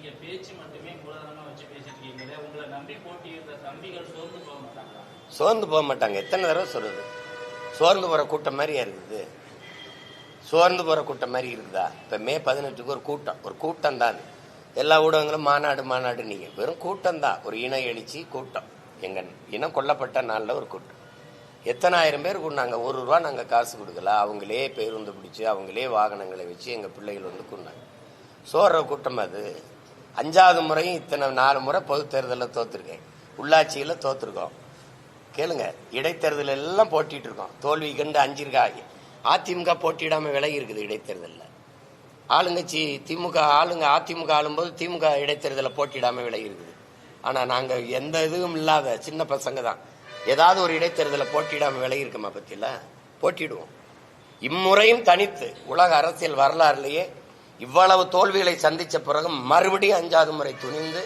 நீங்க பேச்சு மட்டுமே மூலதனமா வச்சு பேசிட்டு இருக்கீங்களே, உங்களை நம்பி போட்டியிடுற தம்பிகள் சோர்ந்து போக மாட்டாங்களா? சோர்ந்து போக மாட்டாங்க. எத்தனை தடவை சொல்றது? சோர்ந்து போற கூட்டம் மாதிரியா இருக்குது? சோர்ந்து போற கூட்டம் மாதிரி இருக்குதா? இப்ப மே 18க்கு ஒரு கூட்டம் தான். எல்லா ஊடகங்களும் மாநாடு நீங்க வெறும் கூட்டம் தான். ஒரு இன எழுச்சி கூட்டம். எங்க இனம் கொல்லப்பட்ட நாள்ல ஒரு கூட்டம். எத்தனை ஆயிரம் பேர் கூடாங்க. ₹1 நாங்க காசு கொடுக்கல. அவங்களே பேருந்து பிடிச்சு அவங்களே வாகனங்களை வச்சு எங்க பிள்ளைகள் வந்து கூடாங்க. சோற கூட்டம் அது. 5வது முறையும் இத்தனை 4 முறை பொது தேர்தலில் தோத்துருக்கேன். உள்ளாட்சியில தோத்துருக்கோம். கேளுங்க, இடைத்தேர்தல் எல்லாம் போட்டிட்டு இருக்கோம். தோல்வி கண்டு அஞ்சிருக்காங்க. அதிமுக போட்டியிடாம விலகி இருக்குது இடைத்தேர்தலில். ஆளுங்கட்சி திமுக ஆளுங்க அதிமுக ஆளும்போது திமுக இடைத்தேர்தலில் போட்டியிடாம விலகி இருக்குது. ஆனா நாங்க எந்த இதுவும் இல்லாத சின்ன பசங்க தான். ஏதாவது ஒரு இடைத்தேர்தலில் போட்டியிடாம விலகி இருக்கமா பத்தியில போட்டிடுவோம். இம்முறையும் தனித்து உலக அரசியல் வரலாறுலேயே இவ்வளவு தோல்விகளை சந்திச்ச பிறகு மறுபடியும் 5வது முறை துணிந்து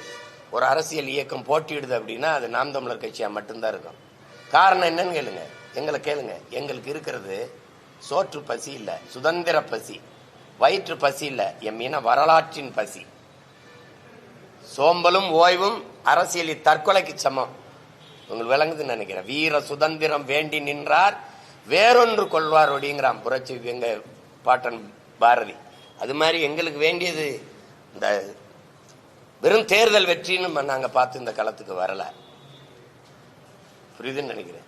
ஒரு அரசியல் இயக்கம் போட்டியிடுது அப்படின்னா அது நாம் தமிழர் கட்சியா மட்டும்தான் இருக்கும். காரணம் என்னன்னு கேளுங்க. எங்களை கேளுங்க. எங்களுக்கு இருக்கிறது சோற்று பசி இல்ல, சுதந்திர பசி. வயிற்று பசி இல்ல, எம் இன வரலாற்றின் பசி. சோம்பலும் ஓய்வும் அரசியலில் தற்கொலைக்கு சமம். உங்களுக்கு விளங்குதுன்னு நினைக்கிறேன். வீர சுதந்திரம் வேண்டி நின்றார் வேறொன்று கொள்வார் அப்படிங்கிறான் புரட்சி எங்க பாட்டன் பாரதி. அது மாதிரி எங்களுக்கு வேண்டியது இந்த வெறும் தேர்தல் வெற்றின்னு நாங்க பார்த்து இந்த களத்துக்கு வரல. புரியுதுன்னு நினைக்கிறேன்.